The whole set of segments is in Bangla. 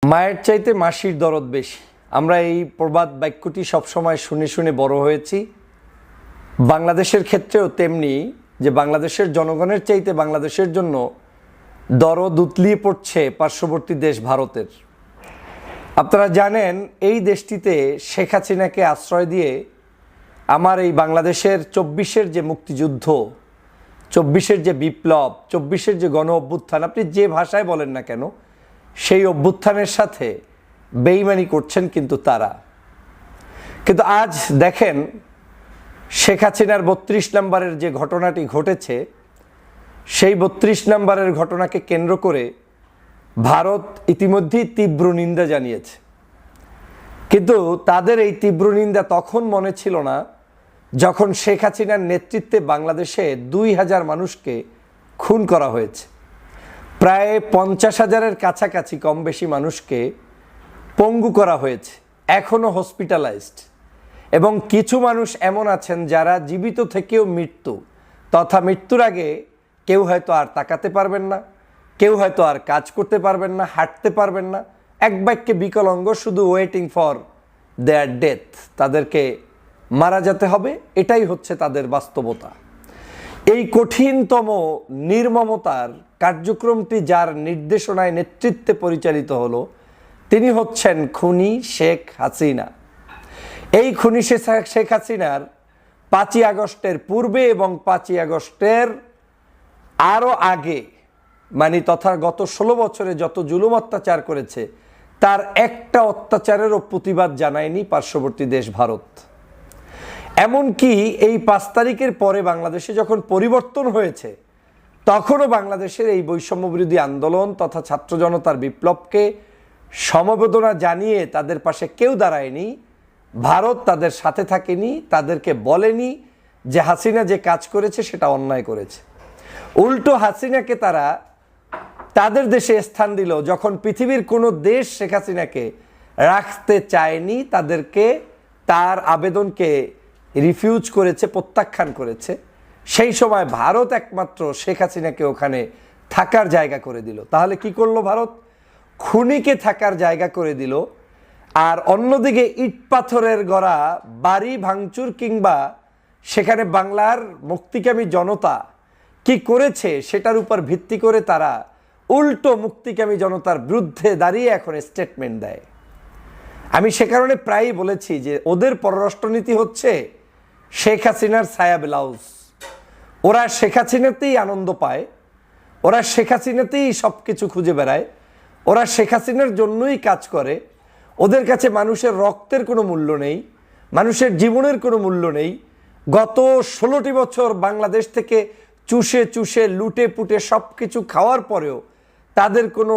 মায়ের চাইতে মাসির দরদ বেশি। আমরা এই প্রবাদ বাক্যটি সবসময় শুনে শুনে বড় হয়েছি। বাংলাদেশের ক্ষেত্রেও তেমনি, যে বাংলাদেশের জনগণের চাইতে বাংলাদেশের জন্য দরদ উতলিয়ে পড়ছে পার্শ্ববর্তী দেশ ভারতের। আপনারা জানেন, এই দেশটিতে শেখ হাসিনাকে আশ্রয় দিয়ে আমার এই বাংলাদেশের 24-এর যে মুক্তিযুদ্ধ, 24-এর যে বিপ্লব, 24-এর যে গণ অভ্যুত্থান, আপনি যে ভাষায় বলেন না কেন, সেই অভ্যুত্থানের সাথে বেইমানি করছেন কিন্তু তারা। কিন্তু আজ দেখেন, শেখ হাসিনার 32 নম্বরের যে ঘটনাটি ঘটেছে, সেই 32 নম্বরের ঘটনাকে কেন্দ্র করে ভারত ইতিমধ্যেই তীব্র নিন্দা জানিয়েছে। কিন্তু তাদের এই তীব্র নিন্দা তখন মনে ছিল না যখন শেখ হাসিনার নেতৃত্বে বাংলাদেশে 2000 মানুষকে খুন করা হয়েছে, প্রায় 50,000-এর কাছাকাছি কম বেশি মানুষকে পঙ্গু করা হয়েছে, এখনও হসপিটালাইজড, এবং কিছু মানুষ এমন আছেন যারা জীবিত থেকেও মৃত্যু তথা মৃত্যুর আগে কেউ হয়তো আর তাকাতে পারবেন না, কেউ হয়তো আর কাজ করতে পারবেন না, হাঁটতে পারবেন না, এক বাক্যে বিকলাঙ্গ, শুধু ওয়েটিং ফর দেয়ার ডেথ। তাদেরকে মারা যেতে হবে, এটাই হচ্ছে তাদের বাস্তবতা। এই কঠিনতম নির্মমতার কার্যক্রমটি যার নির্দেশনায় নেতৃত্বে পরিচালিত হলো, তিনি হচ্ছেন খুনি শেখ হাসিনা। এই খুনি শেখ হাসিনার 5ই আগস্টের পূর্বে এবং 5ই আগস্টের আরও আগে, মানে তথা গত 16 বছরে যত জুলুম অত্যাচার করেছে, তার একটা অত্যাচারেরও প্রতিবাদ জানায়নি পার্শ্ববর্তী দেশ ভারত। এমনকি এই 5 তারিখের পরে বাংলাদেশে যখন পরিবর্তন হয়েছে, তখনও বাংলাদেশের এই বৈষম্য বিরোধী আন্দোলন তথা ছাত্র জনতার বিপ্লবকে সমবেদনা জানিয়ে তাদের পাশে কেউ দাঁড়ায়নি। ভারত তাদের সাথে থাকেনি, তাদেরকে বলেনি যে হাসিনা যে কাজ করেছে সেটা অন্যায় করেছে। উল্টো হাসিনাকে তারা তাদের দেশে স্থান দিল যখন পৃথিবীর কোনো দেশ শেখ হাসিনাকে রাখতে চায়নি, তাদেরকে তার আবেদনকে রিফিউজ করেছে, প্রত্যাখ্যান করেছে। সেই সময় ভারত একমাত্র শেখ হাসিনাকে ওখানে থাকার জায়গা করে দিল। তাহলে কি করলো ভারত? খুনিকে থাকার জায়গা করে দিল, আর অন্যদিকে ইট পাথরের গড়া বাড়ি ভাঙচুর কিংবা সেখানে বাংলার মুক্তিকামী জনতা কি করেছে সেটার উপর ভিত্তি করে তারা উল্টো মুক্তিকামী জনতার বিরুদ্ধে দাঁড়িয়ে এখন স্টেটমেন্ট দেয়। আমি সে কারণে প্রায়ই বলেছি যে ওদের পররাষ্ট্রনীতি হচ্ছে শেখ হাসিনার ছায়া ব্লাউজ। ওরা শেখ হাসিনাতেই আনন্দ পায়, ওরা শেখ হাসিনাতেই সব কিছু খুঁজে বেড়ায়, ওরা শেখ হাসিনার জন্যই কাজ করে। ওদের কাছে মানুষের রক্তের কোনো মূল্য নেই, মানুষের জীবনের কোনো মূল্য নেই। গত 16টি বছর বাংলাদেশ থেকে চুষে চুষে লুটে পুটে সব কিছু খাওয়ার পরেও তাদের কোনো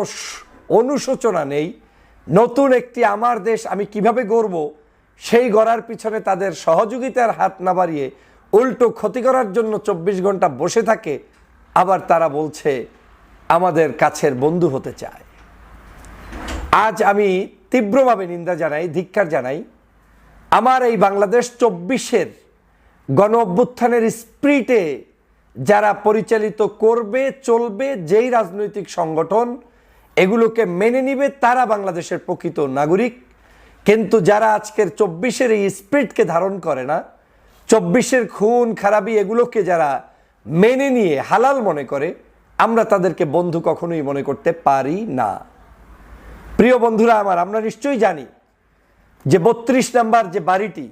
অনুশোচনা নেই। নতুন একটি আমার দেশ আমি কিভাবে গড়ব, সেই গড়ার পিছনে তাদের সহযোগিতার হাত না বাড়িয়ে উল্টো ক্ষতি করার জন্য 24 ঘন্টা বসে থাকে। আবার তারা বলছে আমাদের কাছের বন্ধু হতে চায়। আজ আমি তীব্রভাবে নিন্দা জানাই, ধিক্কার জানাই। আমার এই বাংলাদেশ 24-এর গণ অভ্যুত্থানের স্পিরিটে যারা পরিচালিত করবে, চলবে, যেই রাজনৈতিক সংগঠন এগুলোকে মেনে নিবে, তারা বাংলাদেশের প্রকৃত নাগরিক। কিন্তু যারা আজকের 24-এর এই স্পিরিটকে ধারণ করে না, 24-এর খুন খারাপি এগুলোকে যারা মেনে নিয়ে হালাল মনে করে, আমরা তাদেরকে বন্ধু কখনোই মনে করতে পারি না। প্রিয় বন্ধুরা আমার, আমরা নিশ্চয়ই জানি যে 32 নম্বর যে বাড়িটি,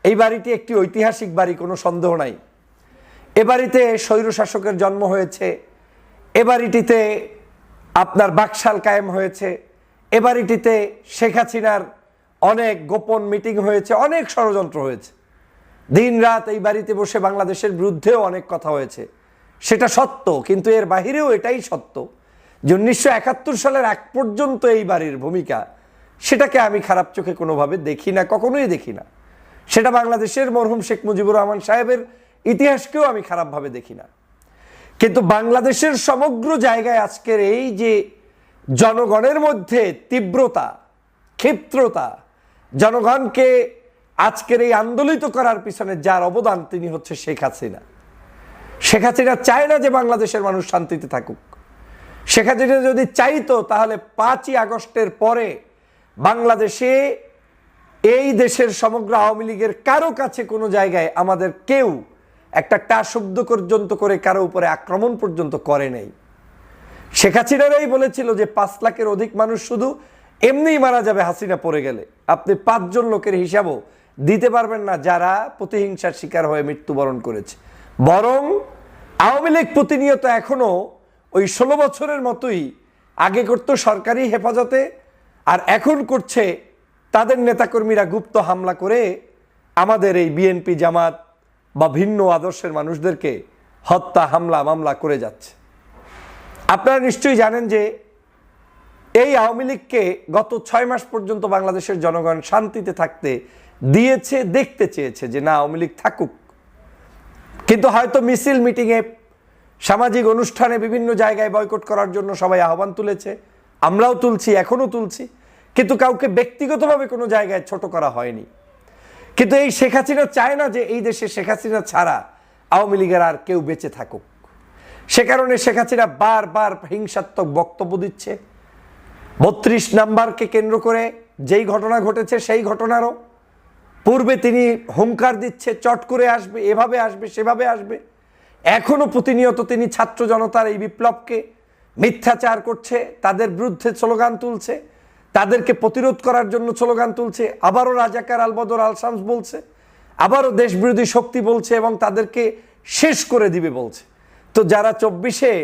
এই বাড়িটি একটি ঐতিহাসিক বাড়ি, কোনো সন্দেহ নাই। এ বাড়িতে স্বৈরশাসকের জন্ম হয়েছে, এ বাড়িটিতে আপনার বাকশাল কায়েম হয়েছে, এ বাড়িটিতে শেখ হাসিনার অনেক গোপন মিটিং হয়েছে, অনেক ষড়যন্ত্র হয়েছে। দিন রাত এই বাড়িতে বসে বাংলাদেশের বিরুদ্ধেও অনেক কথা হয়েছে, সেটা সত্য। কিন্তু এর বাহিরেও এটাই সত্য যে 1971 সালের আগ পর্যন্ত এই বাড়ির ভূমিকা, সেটাকে আমি খারাপ চোখে কোনোভাবে দেখি না, কখনোই দেখি না। সেটা বাংলাদেশের মরহুম শেখ মুজিবুর রহমান সাহেবের ইতিহাসকেও আমি খারাপভাবে দেখি না। কিন্তু বাংলাদেশের সমগ্র জায়গায় আজকের এই যে জনগণের মধ্যে তীব্রতা, ক্ষিপ্রতা, জনগণকে আজকের এই আন্দোলিত করার পিছনে যার অবদান, তিনি হচ্ছে শেখ হাসিনা। শেখ হাসিনা চায় না যে বাংলাদেশের মানুষ শান্তিতে থাকুক। শেখ হাসিনা যদি চাইতো তাহলে 5ই আগস্টের পরে বাংলাদেশে এই দেশের সমগ্র আওয়ামী লীগের কারো কাছে কোনো জায়গায় আমাদের কেউ একটা টা শব্দ পর্যন্ত করে কারো উপরে আক্রমণ পর্যন্ত করে নাই। শেখ হাসিনারাই বলেছিল যে 5 লাখের অধিক মানুষ শুধু এমনিই মারা যাবে হাসিনা পড়ে গেলে, আপনি 5 জন লোকের হিসাবও দিতে পারবেন না যারা প্রতিহিংসার শিকার হয়ে মৃত্যুবরণ করেছে। বরং আওয়ামী লীগ প্রতিনিয়ত এখনো ওই 16 বছরের মতোই আগে করতো সরকারি হেফাজতে, আর এখন করছে তাদের নেতাকর্মীরা গুপ্ত হামলা করে আমাদের এই বিএনপি জামাত বা ভিন্ন আদর্শের মানুষদেরকে হত্যা হামলা মামলা করে যাচ্ছে। আপনারা নিশ্চয়ই জানেন যে এই আওয়ামী লীগকে গত 6 মাস পর্যন্ত বাংলাদেশের জনগণ শান্তিতে থাকতে দিয়েছে, দেখতে চেয়েছে যে না আওয়ামী লীগ থাকুক। কিন্তু হয়তো মিছিল মিটিংয়ে সামাজিক অনুষ্ঠানে বিভিন্ন জায়গায় বয়কট করার জন্য সবাই আহ্বান তুলেছে, আমরাও তুলছি, এখনো তুলছি, কিন্তু কাউকে ব্যক্তিগতভাবে কোনো জায়গায় ছোট করা হয়নি। কিন্তু এই শেখ হাসিনা চায় না যে এই দেশে শেখ হাসিনা ছাড়া আওয়ামী লীগের আর কেউ বেঁচে থাকুক। সে কারণে শেখ হাসিনা বারবার হিংসাত্মক বক্তব্য দিচ্ছে। 32 নাম্বারকে কেন্দ্র করে যেই ঘটনা ঘটেছে সেই ঘটনারও পূর্বে তিনি হুঙ্কার দিচ্ছে, চট করে আসবে, এভাবে আসবে, সেভাবে আসবে। এখনো প্রতিনিয়ত তিনি ছাত্র জনতার এই বিপ্লবকে মিথ্যাচার করছে, তাদের বিরুদ্ধে স্লোগান তুলছে, তাদেরকে প্রতিরোধ করার জন্য স্লোগান তুলছে, আবারও রাজাকার আলবদর আল শামস বলছে, আবারও দেশবিরোধী শক্তি বলছে এবং তাদেরকে শেষ করে দিবে বলছে। তো যারা 24-এ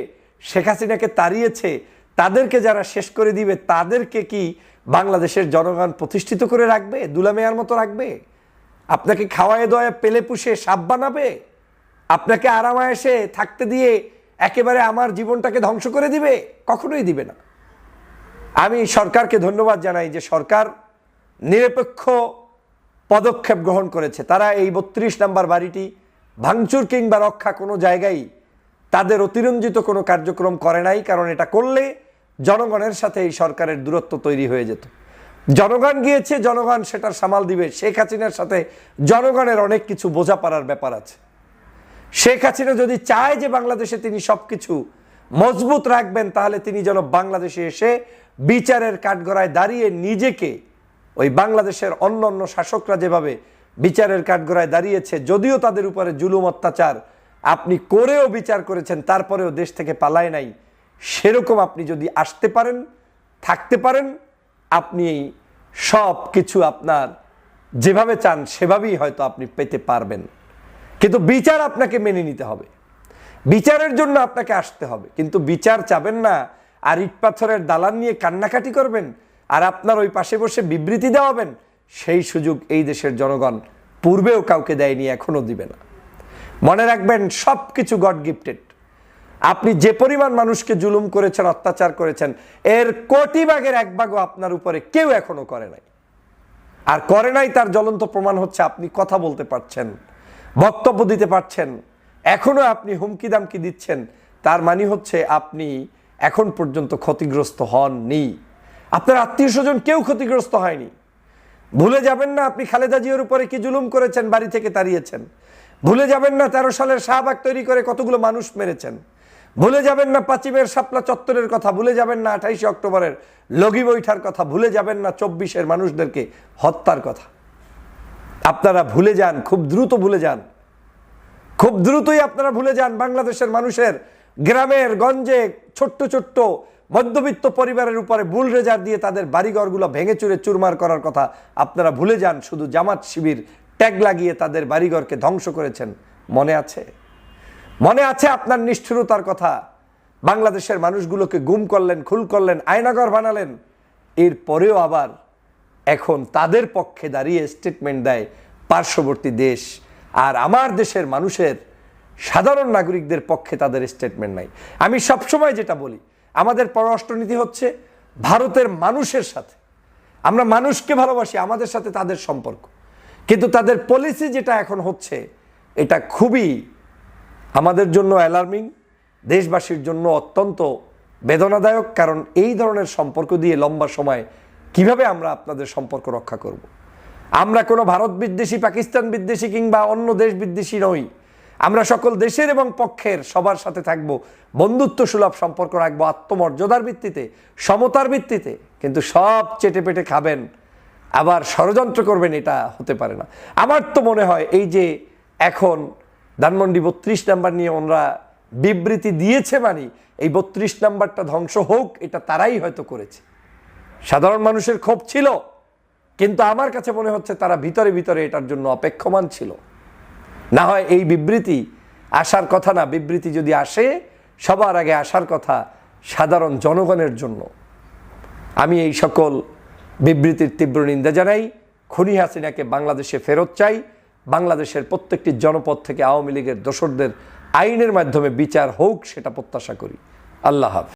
শেখ হাসিনাকে তাড়িয়েছে তাদেরকে যারা শেষ করে দিবে, তাদেরকে কি বাংলাদেশের জনগণ প্রতিষ্ঠিত করে রাখবে, দুলামেয়ার মতো রাখবে? আপনাকে খাওয়ায় দয়া পেলে পুষে সাপ বানাবে? আপনাকে আরামায়েশে থাকতে দিয়ে একেবারে আমার জীবনটাকে ধ্বংস করে দিবে? কখনোই দিবে না। আমি সরকারকে ধন্যবাদ জানাই যে সরকার নিরপেক্ষ পদক্ষেপ গ্রহণ করেছে। তারা এই 32 নাম্বার বাড়িটি ভাঙচুর কিংবা রক্ষা কোনো জায়গায় তাদের অতিরঞ্জিত কোনো কার্যক্রম করে নাই, কারণ এটা করলে জনগণের সাথে এই সরকারের দূরত্ব তৈরি হয়ে যেত। জনগণ গিয়েছে, জনগণ সেটার সামাল দিবে। শেখ হাসিনার সাথে জনগণের অনেক কিছু বোঝাপড়ার ব্যাপার আছে। শেখ হাসিনা যদি চায় যে বাংলাদেশে তিনি সবকিছু মজবুত রাখবেন, তাহলে তিনি যেন বাংলাদেশে এসে বিচারের কাঠগড়ায় দাঁড়িয়ে নিজেকে ওই বাংলাদেশের অন্য অন্য শাসকরা যেভাবে বিচারের কাঠগড়ায় দাঁড়িয়েছে, যদিও তাদের উপরে জুলুম অত্যাচার আপনি করেও বিচার করেছেন, তারপরেও দেশ থেকে পালায় নাই, সেরকম আপনি যদি আসতে পারেন, থাকতে পারেন, আপনি সব কিছু আপনার যেভাবে চান সেভাবেই হয়তো আপনি পেতে পারবেন। কিন্তু বিচার আপনাকে মেনে নিতে হবে, বিচারের জন্য আপনাকে আসতে হবে। কিন্তু বিচার চাবেন না আর ইট পাথরের দালান নিয়ে কান্নাকাটি করবেন আর আপনার ওই পাশে বসে বিবৃতি দেওয়াবেন, সেই সুযোগ এই দেশের জনগণ পূর্বেও কাউকে দেয়নি, এখনো দিবে না। মনে রাখবেন সব কিছু গড গিফটেড। আপনি যে পরিমাণ মানুষকে জুলুম করেছেন, অত্যাচার করেছেন, এর 1 কোটি ভাগের 1 ভাগও আপনার উপরে কেউ এখনো করে নাই। আর করে নাই তার জ্বলন্ত প্রমাণ হচ্ছে আপনি কথা বলতে পারছেন, বক্তব্য দিতে পারছেন, এখনো আপনি হুমকি দামকি দিচ্ছেন, তার মানে হচ্ছে আপনি এখন পর্যন্ত ক্ষতিগ্রস্ত হননি। আপনার আত্মীয় স্বজন কেউ ক্ষতিগ্রস্ত হয়নি। ভুলে যাবেন না আপনি খালেদা জিয়ার উপরে কি জুলুম করেছেন, বাড়ি থেকে তাড়িয়েছেন। ভুলে যাবেন না 13 সালের শাহবাগ তৈরি করে কতগুলো মানুষ মেরেছেন। ভুলে যাবেন না 5 শাপলা চত্বরের কথা। ভুলে যাবেন না 28 অক্টোবরের লগি বৈঠার কথা। ভুলে যাবেন না 24-এর মানুষদেরকে হত্যার কথা। আপনারা ভুলে যান, খুব দ্রুত ভুলে যান, খুব দ্রুতই আপনারা ভুলে যান। বাংলাদেশের মানুষের গ্রামের গঞ্জে ছোট্ট ছোট্ট মধ্যবিত্ত পরিবারের উপরে বুলডোজার দিয়ে তাদের বাড়িঘরগুলো ভেঙে চুরে চুরমার করার কথা আপনারা ভুলে যান। শুধু জামাত শিবির ট্যাগ লাগিয়ে তাদের বাড়িঘরকে ধ্বংস করেছেন। মনে আছে? মনে আছে আপনার নিষ্ঠুরতার কথা? বাংলাদেশের মানুষগুলোকে গুম করলেন, খুন করলেন, আয়নাঘর বানালেন। এরপরেও আবার এখন তাদের পক্ষে দাঁড়িয়ে স্টেটমেন্ট দেয় পার্শ্ববর্তী দেশ, আর আমার দেশের মানুষের সাধারণ নাগরিকদের পক্ষে তাদের স্টেটমেন্ট নাই। আমি সবসময় যেটা বলি, আমাদের পররাষ্ট্রনীতি হচ্ছে ভারতের মানুষের সাথে। আমরা মানুষকে ভালোবাসি, আমাদের সাথে তাদের সম্পর্ক। কিন্তু তাদের পলিসি যেটা এখন হচ্ছে, এটা খুবই আমাদের জন্য অ্যালার্মিং, দেশবাসীর জন্য অত্যন্ত বেদনাদায়ক। কারণ এই ধরনের সম্পর্ক দিয়ে লম্বা সময় কিভাবে আমরা আপনাদের সম্পর্ক রক্ষা করব? আমরা কোনো ভারত বিদ্বেষী, পাকিস্তান বিদ্বেষী কিংবা অন্য দেশ বিদ্বেষী নই। আমরা সকল দেশের এবং পক্ষের সবার সাথে থাকব, বন্ধুত্ব সুলভ সম্পর্ক রাখবো, আত্মমর্যাদার ভিত্তিতে, সমতার ভিত্তিতে। কিন্তু সব চেটে পেটে খাবেন আবার ষড়যন্ত্র করবেন, এটা হতে পারে না। আমার তো মনে হয় এই যে এখন ধানমন্ডি 32 নাম্বার নিয়ে ওনারা বিবৃতি দিয়েছে, মানে এই 32 নাম্বারটা ধ্বংস হোক এটা তারাই হয়তো করেছে। সাধারণ মানুষের ক্ষোভ ছিল, কিন্তু আমার কাছে মনে হচ্ছে তারা ভিতরে ভিতরে এটার জন্য অপেক্ষমান ছিল। না হয় এই বিবৃতি আসার কথা না, বিবৃতি যদি আসে সবার আগে আসার কথা সাধারণ জনগণের জন্য। আমি এই সকল বিবৃতির তীব্র নিন্দা জানাই। খুনি হাসিনাকে বাংলাদেশে ফেরত চাই। বাংলাদেশের প্রত্যেকটি জনপদ থেকে আওয়ামী লীগের দোসরদের আইনের মাধ্যমে বিচার হোক, সেটা প্রত্যাশা করি। আল্লাহ হাফেজ।